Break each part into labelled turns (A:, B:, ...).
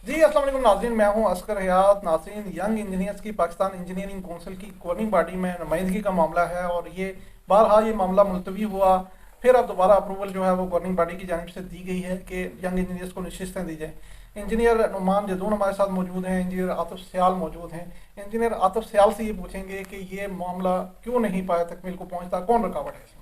A: جی السلام علیکم ناظرین، میں ہوں عسکر حیات۔ ناظرین، ینگ انجینئرز کی پاکستان انجینئرنگ کونسل کی گورننگ باڈی میں نمائندگی کا معاملہ ہے، اور یہ بہرحال یہ معاملہ ملتوی ہوا، پھر اب دوبارہ اپروول جو ہے وہ گورننگ باڈی کی جانب سے دی گئی ہے کہ ینگ انجینئرز کو نشستیں دی جائیں۔ انجینئر نعمان جدون ہمارے ساتھ موجود ہیں، انجینئر عاطف سیال موجود ہیں۔ انجینئر عاطف سیال سے یہ پوچھیں گے کہ یہ معاملہ کیوں نہیں پایا تکمیل کو پہنچتا، کون رکاوٹ ہے اس میں؟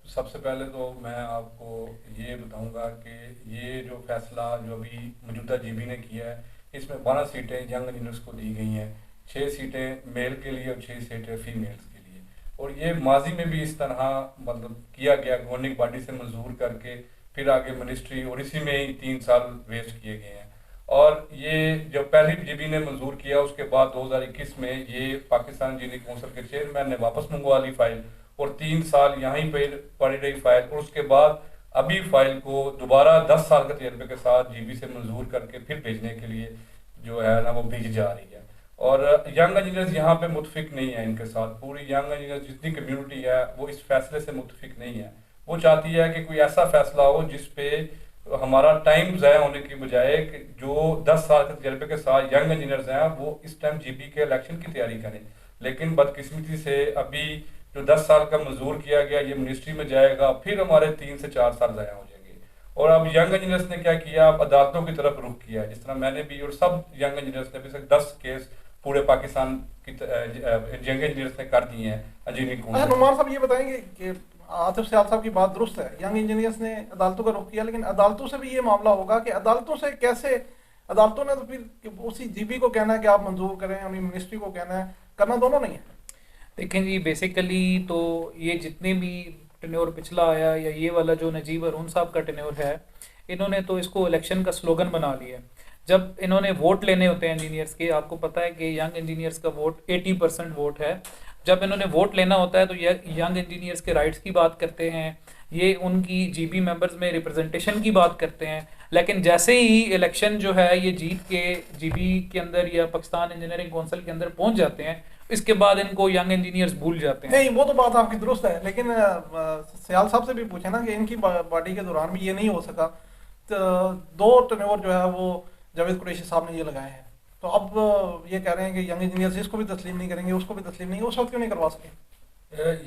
B: سب سے پہلے تو میں آپ کو یہ بتاؤں گا کہ یہ جو فیصلہ جو ابھی موجودہ جی بی نے کیا ہے، اس میں 12 سیٹیں ینگ انجینئرس کو دی گئی ہیں، 6 سیٹیں میل کے لیے اور 6 سیٹیں فیمیلز کے لیے، اور یہ ماضی میں بھی اس طرح مطلب کیا گیا، گورننگ باڈی سے منظور کر کے پھر آگے منسٹری، اور اسی میں ہی 3 سال ویسٹ کیے گئے ہیں۔ اور یہ جب پہلی جی بی نے منظور کیا، اس کے بعد 2021 میں یہ پاکستان انجینئرنگ کونسل کے چیئرمین نے واپس منگوا لی فائل، اور 3 سال یہیں پہ پڑی رہی فائل، اور اس کے بعد ابھی فائل کو دوبارہ 10 سال کے تجربے کے ساتھ جی بی سے منظور کر کے پھر بھیجنے کے لیے جو ہے نا وہ بھیجی جا رہی ہے۔ اور ینگ انجینئرز یہاں پہ متفق نہیں ہیں ان کے ساتھ، پوری ینگ انجینئرز جتنی کمیونٹی ہے وہ اس فیصلے سے متفق نہیں ہے۔ وہ چاہتی ہے کہ کوئی ایسا فیصلہ ہو جس پہ ہمارا ٹائم ضائع ہونے کی بجائے کہ جو 10 سال کے تجربے کے ساتھ ینگ انجینئرز ہیں وہ اس ٹائم جی بی کے الیکشن کی تیاری کریں، لیکن بدقسمتی سے ابھی جو 10 سال کا منظور کیا گیا یہ منسٹری میں جائے گا، پھر ہمارے 3 سے 4 سال ضائع ہو جائیں گے۔ اور اب ینگ انجینئرس نے کیا کیا، اب عدالتوں کی طرف رخ کیا ہے، جس طرح میں نے بھی اور سب ینگ انجینئرس نے بھی 10 کیس پورے پاکستان کی ینگ انجینئرس نے کر دیے ہیں انجینئرنگ
A: اچھا
B: کونسل۔
A: نعمان صاحب یہ بتائیں گے کہ عاطف سیال صاحب کی بات درست ہے، ینگ انجینئرز نے عدالتوں کا رخ کیا، لیکن عدالتوں سے بھی یہ معاملہ ہوگا کہ عدالتوں سے کیسے، عدالتوں نے تو پھر اسی جی بی کو کہنا ہے کہ آپ منظور کریں، ہمیں منسٹری کو کہنا ہے، کرنا دونوں نہیں ہے۔
C: دیکھیں جی، بیسیکلی تو یہ جتنے بھی ٹینیور پچھلا آیا یا یہ والا جو نجیب ارون صاحب کا ٹینیور ہے، انہوں نے تو اس کو الیکشن کا سلوگن بنا لیا ہے۔ جب انہوں نے ووٹ لینے ہوتے ہیں انجینئرس کے، آپ کو پتہ ہے کہ ینگ انجینئرس کا ووٹ 80% ووٹ ہے، جب انہوں نے ووٹ لینا ہوتا ہے تو ینگ انجینئرس کے رائٹس کی بات کرتے ہیں، یہ ان کی جی بی ممبرز میں ریپرزنٹیشن کی بات کرتے ہیں، لیکن جیسے ہی الیکشن جو ہے یہ جیت کے جی بی کے اندر یا پاکستان انجینئرنگ کونسل کے اندر پہنچ جاتے ہیں، اس کے بعد ان کو ینگ انجینئرز بھول جاتے ہیں۔
A: نہیں وہ تو بات آپ کی درست ہے، لیکن سیال صاحب سے بھی پوچھیں نا کہ ان کی باڈی کے دوران بھی یہ نہیں ہو سکا، تو 2 ٹرنور جو ہے وہ جاوید قریشی صاحب نے یہ لگائے ہیں، تو اب یہ کہہ رہے ہیں کہ ینگ انجینئرز اس کو بھی تسلیم نہیں کریں گے، اس کو بھی تسلیم نہیں، اس وقت کیوں نہیں کروا سکے؟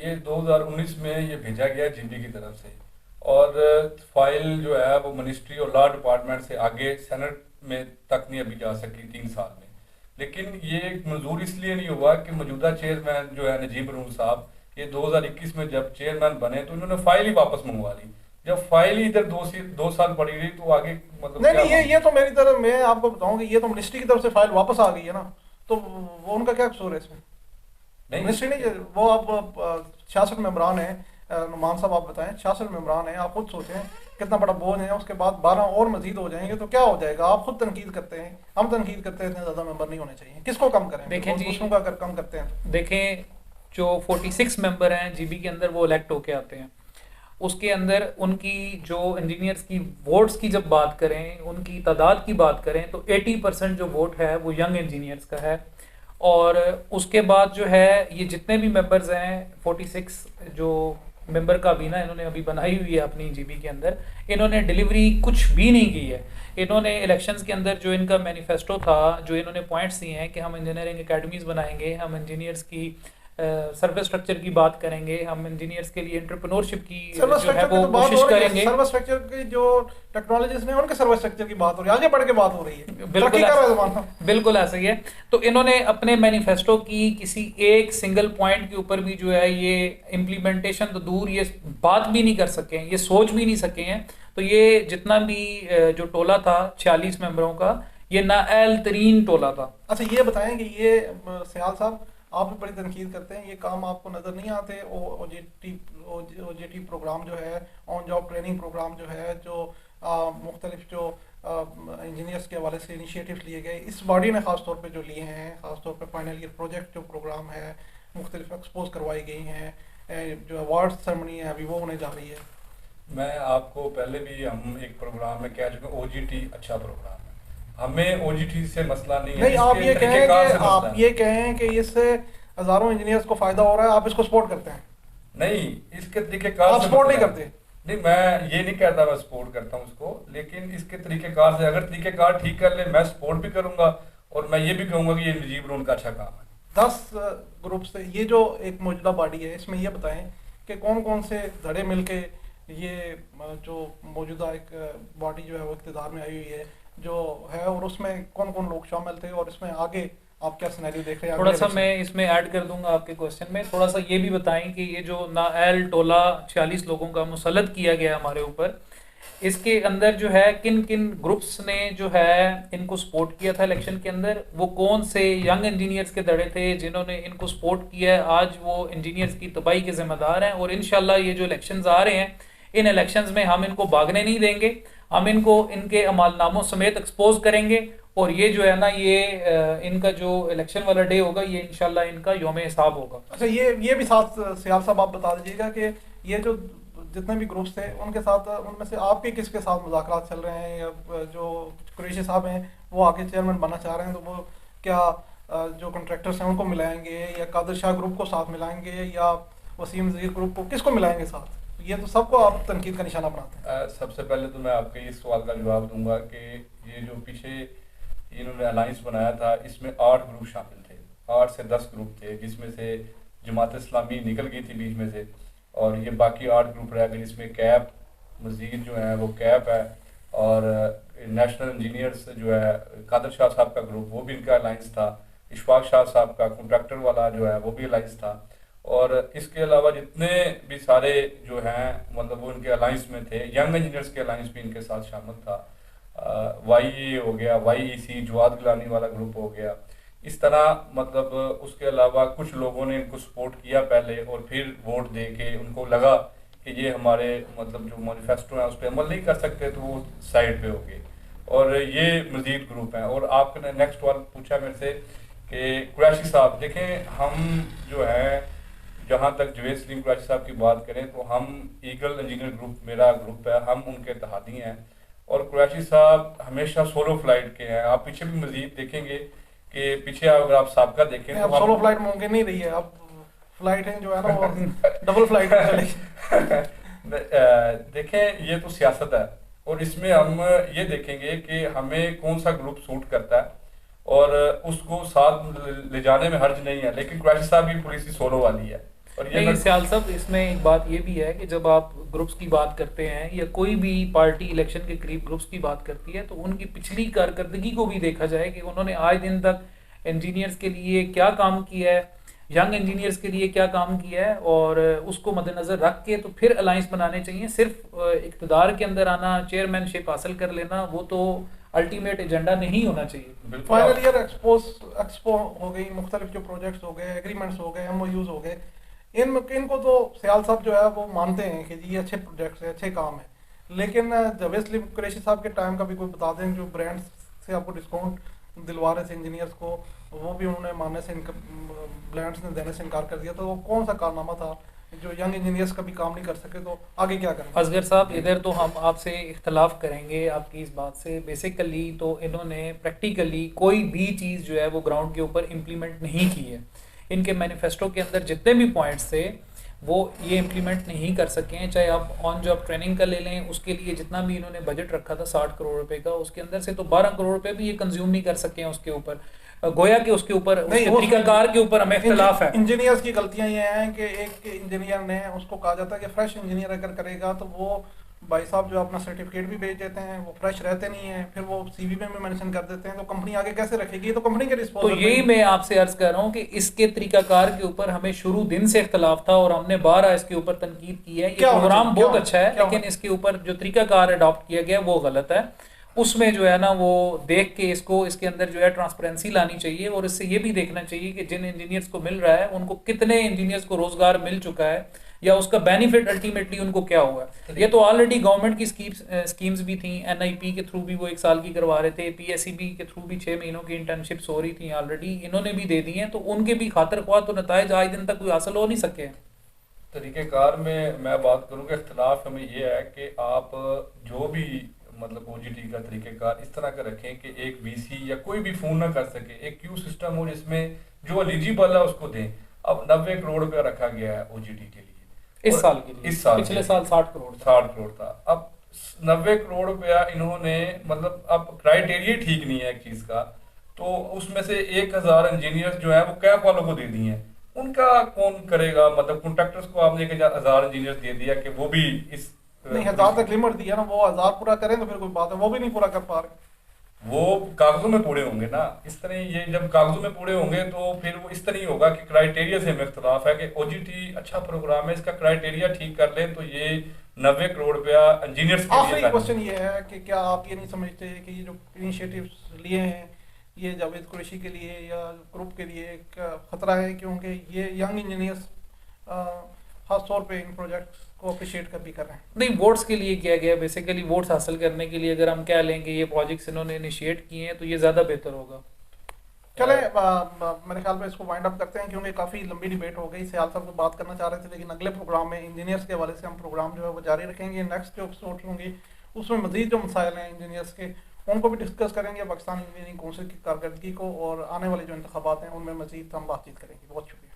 B: یہ 2019 میں یہ بھیجا گیا جی بی کی طرف سے، اور فائل جو ہے وہ منسٹری اور لا ڈپارٹمنٹ سے آگے سینٹ میں تک نہیں ابھی جا سکی 3 سال میں، لیکن یہ منظور اس لیے نہیں ہوا کہ موجودہ چیئرمین جو ہے نجیب ارون صاحب، یہ 2021 میں جب چیئرمین بنے تو انہوں نے فائل ہی واپس منگوا لی، جب فائل ہی ادھر 2 سال پڑی رہی تو آگے مطلب
A: نہیں یہ تو میری طرف، میں آپ کو بتاؤں کہ یہ تو منسٹری کی طرف سے فائل واپس آ گئی ہے نا، تو وہ ان کا کیا قصور ہے اس میں؟ منسٹری نہیں، وہ اب 66 ممبران ہیں، نعمان صاحب آپ بتائیں 66 ممبران ہیں، آپ خود سوچیں کتنا بڑا بوجھ ہے، اس کے بعد 12 اور مزید ہو جائیں گے تو کیا ہو جائے گا؟ آپ خود تنقید کرتے ہیں، ہم تنقید کرتے ہیں اتنے زیادہ ممبر نہیں ہونے چاہیے، کس کو کم کریں؟
C: دیکھیں جی،
A: دوسروں کا اگر کم کرتے ہیں،
C: دیکھیں جو 46 ممبر ہیں جی بی کے اندر وہ الیکٹ ہو کے آتے ہیں، اس کے اندر ان کی جو انجینئرز کی ووٹس کی جب بات کریں، ان کی تعداد کی بات کریں تو 80% جو ووٹ ہے وہ ینگ انجینئرز کا ہے، اور اس کے بعد جو ہے یہ جتنے بھی ممبرز ہیں 46 جو ممبر کابینہ انہوں نے ابھی بنائی ہوئی ہے اپنی جی بی کے اندر، انہوں نے ڈیلیوری کچھ بھی نہیں کی ہے۔ انہوں نے الیکشنز کے اندر جو ان کا مینیفیسٹو تھا، جو انہوں نے پوائنٹس دیے ہیں کہ ہم انجینئرنگ اکیڈمیز بنائیں گے، ہم انجینئرز کی سروس سٹرکچر کی بات کریں گے، ہم انجینئرز کے لیے انٹرپرینورشپ کی جو ہے وہ کوشش کریں گے،
A: سروس اسٹرکچر کی جو ٹیکنالوجیز نے ان کے سروس اسٹرکچر کی بات ہو رہی ہے، آگے بڑھ کے بات ہو رہی ہے،
C: بالکل ایسا ہی ہے۔ تو انہوں نے اپنے مینیفیسٹو کی کسی ایک سنگل پوائنٹ کے اوپر بھی جو ہے یہ امپلیمنٹیشن تو دور، یہ بات بھی نہیں کر سکے ہیں، یہ سوچ بھی نہیں سکے ہیں۔ تو یہ جتنا بھی جو ٹولہ تھا 46 ممبروں کا، یہ نااہل ترین ٹولہ تھا۔
A: اچھا یہ بتائیں کہ یہ سیال صاحب آپ بھی بڑی تنقید کرتے ہیں، یہ کام آپ کو نظر نہیں آتے؟ او جی ٹی پروگرام جو ہے، آن جاب ٹریننگ پروگرام جو ہے، جو مختلف جو انجینئرس کے حوالے سے انیشیٹوز لیے گئے، اس باڈی نے خاص طور پہ جو لیے ہیں، خاص طور پہ فائنل ایئر پروجیکٹ جو پروگرام ہے، مختلف ایکسپوز کروائی گئی ہیں، جو ایوارڈ سیرمنی ہے ابھی وہ ہونے جا رہی ہے۔
B: میں آپ کو پہلے بھی ہم ایک پروگرام میں کہہ چکے ہیں، او جی ٹی اچھا پروگرام ہے، ہمیں او جی ٹی سے مسئلہ نہیں ہے۔
A: نہیں آپ یہ کہیں کہ اس سے ہزاروں انجینئرز کو فائدہ ہو رہا ہے، آپ اس کو سپورٹ کرتے ہیں؟
B: نہیں، اس کے طریقہ کار
A: آپ سپورٹ نہیں کرتے؟
B: نہیں میں یہ نہیں کہتا میں سپورٹ کرتا ہوں اس کو، لیکن اس کے طریقہ کار سے اگر طریقہ کار ٹھیک کر لے میں سپورٹ بھی کروں گا، اور میں یہ بھی کہوں گا کہ یہ نجیب رون کا اچھا کام ہے۔
A: 10 گروپ سے یہ جو ایک موجودہ باڈی ہے، اس میں یہ بتائیں کہ کون کون سے دھڑے مل کے یہ جو موجودہ ایک باڈی جو ہے وہ اقتدار میں آئی ہوئی ہے جو ہے، اور اس میں کون کون لوگ شامل تھے، اور اس میں آگے آپ کیا سینیریو دیکھ رہے ہیں؟
C: تھوڑا سا میں اس میں ایڈ کر دوں گا آپ کے کوشچن میں، تھوڑا سا یہ بھی بتائیں کہ یہ جو نااہل ٹولہ 46 لوگوں کا مسلط کیا گیا ہمارے اوپر، اس کے اندر جو ہے کن کن گروپس نے جو ہے ان کو سپورٹ کیا تھا الیکشن کے اندر، وہ کون سے ینگ انجینئرز کے دڑے تھے جنہوں نے ان کو سپورٹ کیا ہے، آج وہ انجینئرز کی تباہی کے ذمہ دار ہیں، اور انشاءاللہ یہ جو الیکشنز آ رہے ہیں ان الیکشنز میں ہم ان کو بھاگنے نہیں دیں گے، ہم ان کو ان کے عمال ناموں سمیت ایکسپوز کریں گے، اور یہ جو ہے نا یہ ان کا جو الیکشن والا ڈے ہوگا یہ انشاءاللہ ان کا یوم حساب ہوگا۔
A: اچھا یہ بھی ساتھ سیال صاحب آپ بتا دیجیے گا کہ یہ جو جتنے بھی گروپس تھے ان کے ساتھ، ان میں سے آپ کے کس کے ساتھ مذاکرات چل رہے ہیں، یا جو قریشی صاحب ہیں وہ آگے چیئرمین بننا چاہ رہے ہیں، تو وہ کیا جو کنٹریکٹرس ہیں ان کو ملائیں گے، یا قادر شاہ گروپ کو ساتھ ملائیں گے، یا وسیم نذیر گروپ کو، کس کو ملائیں گے ساتھ؟ یہ تو سب کو آپ تنقید کا نشانہ بناتے ہیں۔
B: سب سے پہلے تو میں آپ کے اس سوال کا جواب دوں گا کہ یہ جو پیچھے انہوں نے الائنس بنایا تھا اس میں 8 گروپ شامل تھے، 8 سے 10 گروپ تھے، جس میں سے جماعت اسلامی نکل گئی تھی بیچ میں سے، اور یہ باقی 8 گروپ رہ گئے، جس میں کیپ مزید جو ہے وہ کیپ ہے، اور نیشنل انجینئرز جو ہے قادر شاہ صاحب کا گروپ وہ بھی ان کا الائنس تھا، اشفاق شاہ صاحب کا کنٹریکٹر والا جو ہے وہ بھی الائنس تھا، اور اس کے علاوہ جتنے بھی سارے جو ہیں مطلب وہ ان کے الائنس میں تھے، ینگ انجینئرز کے الائنس بھی ان کے ساتھ شامل تھا، وائی اے ہو گیا، وائی ای سی جواد گلانی والا گروپ ہو گیا، اس طرح مطلب اس کے علاوہ کچھ لوگوں نے ان کو سپورٹ کیا پہلے، اور پھر ووٹ دے کے ان کو لگا کہ یہ ہمارے مطلب جو مینیفیسٹو ہیں اس پہ عمل نہیں کر سکتے تو وہ سائڈ پہ ہو گئے، اور یہ مزید گروپ ہیں۔ اور آپ نے نیکسٹ سوال پوچھا میرے سے کہ قریشی صاحب، دیکھیں ہم جو ہیں جہاں تک جوید سلیم قریشی صاحب کی بات کریں تو ہم ایگل انجینئر گروپ میرا گروپ ہے، ہم ان کے اتحادی ہیں، اور قریشی صاحب ہمیشہ سولو فلائٹ کے ہیں۔ آپ پیچھے بھی مزید دیکھیں گے کہ پیچھے اگر آپ سابقہ دیکھیں
A: اب سولو فلائٹ ممکن نہیں رہی ہے، اب فلائٹ ہیں جو ہے نا وہ ڈبل فلائٹ چلے گی۔
B: دیکھیں یہ تو سیاست ہے، اور اس میں ہم یہ دیکھیں گے کہ ہمیں کون سا گروپ سوٹ کرتا ہے، اور اس کو ساتھ لے جانے میں حرج نہیں ہے، لیکن قریشی صاحب کی پولیسی سولو والی ہے۔ اور
C: نہیں سیال صاحب، اس میں ایک بات یہ بھی ہے کہ جب آپ گروپس کی بات کرتے ہیں یا کوئی بھی پارٹی الیکشن کے قریب گروپس کی بات کرتی ہے تو ان کی پچھلی کارکردگی کو بھی دیکھا جائے کہ انہوں نے آج دن تک انجینئرز کے لیے کیا کام کیا ہے، ینگ انجینئرز کے لیے کیا کام کیا ہے، اور اس کو مد نظر رکھ کے تو پھر الائنس بنانے چاہیے۔ صرف اقتدار کے اندر آنا، چیئرمین شپ حاصل کر لینا، وہ تو الٹیمیٹ ایجنڈا نہیں ہونا چاہیے۔
A: فائنل ایئر ایکسپو ہو گئی، مختلف جو پروجیکٹس ہو گئے، ایگریمنٹس ہو گئے، ایم او یوز ہو گئے، ان کو تو سیال صاحب جو ہے وہ مانتے ہیں کہ یہ اچھے پروجیکٹس ہیں، اچھے کام ہیں، لیکن جاوید سلیم قریشی صاحب کے ٹائم کا بھی کوئی بتا دیں جو برانڈس سے آپ کو ڈسکاؤنٹ دلوا رہے تھے انجینئرس کو، وہ بھی انہوں نے ماننے سے برانڈس نے دینے سے انکار کر دیا، تو وہ کون سا کارنامہ تھا جو ینگ انجینئرس کا بھی کام نہیں کر سکے؟ تو آگے کیا کریں؟
C: اصغر صاحب ادھر تو ہم آپ سے اختلاف کریں گے آپ کی اس بات سے۔ بیسیکلی تو انہوں نے پریکٹیکلی کوئی بھی چیز جو ہے وہ گراؤنڈ کے اوپر امپلیمنٹ نہیں کی ہے۔ ان کے مینیفیسٹو کے اندر جتنے بھی پوائنٹس تھے وہ یہ امپلیمنٹ نہیں کر سکے ہیں، چاہے آپ آن جاب ٹریننگ کا لے لیں، اس کے لیے جتنا بھی انہوں نے بجٹ رکھا تھا 60 کروڑ روپے کا، اس کے اندر سے تو 12 کروڑ روپے بھی یہ کنزیوم نہیں کر سکے ہیں اس کے اوپر، گویا کہ اس کے اوپر طریقہ کار کے اوپر ہمیں اختلاف ہے۔
A: انجینئرز کی غلطیاں یہ ہیں کہ ایک انجینئر نے اس کو کہا جاتا ہے کہ فریش انجینئر اگر کرے گا تو وہ بھائی صاحب جو اپنا سرٹیفکیٹ بھی بھیج دیتے ہیں، وہ فریش رہتے نہیں ہیں، پھر وہ سی وی میں بھی مینشن کر دیتے ہیں، تو کمپنی آگے کیسے رکھے گی؟ تو کمپنی کے
C: تو یہی میں آپ سے عرض کر رہا ہوں کہ اس کے طریقہ کار کے اوپر ہمیں شروع دن سے اختلاف تھا، اور ہم نے 12 اس کے اوپر تنقید کی ہے۔ یہ پروگرام بہت اچھا ہے، لیکن اس کے اوپر جو طریقہ کار اڈاپٹ کیا گیا وہ غلط ہے۔ اس میں جو ہے نا وہ دیکھ کے اس کے اندر جو ہے ٹرانسپیرنسی لانی چاہیے، اور اس سے یہ بھی دیکھنا چاہیے کہ جن انجینئرز کو مل رہا ہے ان کو کتنے انجینئرز کو روزگار مل چکا ہے، یا اس کا بینیفٹ الٹیمیٹلی ان کو کیا ہوا ہے۔ یہ تو آلریڈی گورنمنٹ کی اسکیمز بھی تھیں، این آئی پی کے تھرو بھی وہ 1 سال کی کروا رہے تھے، پی ایس سی بی کے تھرو بھی 6 مہینوں کی انٹرنشپس ہو رہی تھیں، آلریڈی انہوں نے بھی دے دی ہیں، تو ان کے بھی خاطر خواہ تو نتائج آج دن تک کوئی حاصل ہو نہیں سکے ہیں۔
B: طریقہ کار میں بات کروں کہ اختلاف ہمیں یہ ہے کہ آپ جو بھی مطلب او جی ٹی کا طریقہ کار اس طرح کا رکھیں کہ ایک وی سی یا کوئی بھی فون نہ کر سکے، ایک کیو سسٹم ہو جس میں جو ایلیجیبل ہے اس کو دیں۔ اب 90 کروڑ روپیہ رکھا گیا ہے او جی ٹی کے لیے،
C: اس
B: اور
C: سال کے لیے،
B: اس سال
C: پچھلے
B: کے
C: سال 60 کروڑ تھا۔
B: 60 کروڑ تھا۔ اب 90 کروڑ روپیہ انہوں نے، مطلب اب کرائیٹیریا ٹھیک نہیں ہے ایک چیز کا، تو اس میں سے 1000 انجینئر جو ہیں وہ کیب والوں کو دے دی ہیں، ان کا کون کرے گا؟ مطلب کنٹریکٹرز کو آپ نے 1000 انجینئر دے دیا کہ وہ بھی اس
A: نہیں 1000 تک لمٹ دی ہے نا، وہ 1000 پورا کریں تو پھر کوئی بات ہے، وہ بھی نہیں پورا کر پا رہے۔
B: وہ کاغذوں میں پورے ہوں گے نا، اس طرح یہ جب کاغذوں میں پورے ہوں گے تو پھر وہ اس طرح ہی ہوگا کہ کرائیٹیریا سے ہمیں اختلاف ہے کہ او جی ٹی اچھا پروگرام ہے، اس کا کرائیٹیریا ٹھیک کر لیں تو یہ 90 کروڑ روپیہ انجینئرس کے
A: آخری
B: لیے
A: کوشچن یہ ہے کہ کیا آپ یہ نہیں سمجھتے کہ یہ جو انیشیٹوز لیے ہیں یہ جاوید قریشی کے لیے یا گروپ کے لیے ایک خطرہ ہے، کیونکہ یہ ینگ انجینئرس خاص طور پہ ان پروجیکٹس کو اپریشیٹ کر بھی کر رہے ہیں؟
C: نہیں، ووٹس کے لیے کیا گیا، بیسیکلی ووٹس حاصل کرنے کے لیے اگر ہم کہہ لیں کہ یہ پروجیکٹس انہوں نے انیشیٹ کیے ہیں تو یہ زیادہ بہتر ہوگا۔
A: چلیں میرے خیال میں اس کو وائنڈ اپ کرتے ہیں، کیونکہ کافی لمبی ڈیبیٹ ہو گئی، سیال صاحب کو بات کرنا چاہ رہے تھے لیکن اگلے پروگرام میں انجینئرس کے حوالے سے ہم پروگرام جو ہے وہ جاری رکھیں گے۔ نیکسٹ جو ایپیسوڈ ہوں گی اس میں مزید جو مسائل ہیں انجینئرس کے ان کو بھی ڈسکس کریں گے، پاکستان انجینئرنگ کونسل کی کارکردگی کو، اور آنے والے جو انتخابات ہیں ان میں مزید ہم بات چیت کریں گے۔ بہت شکریہ۔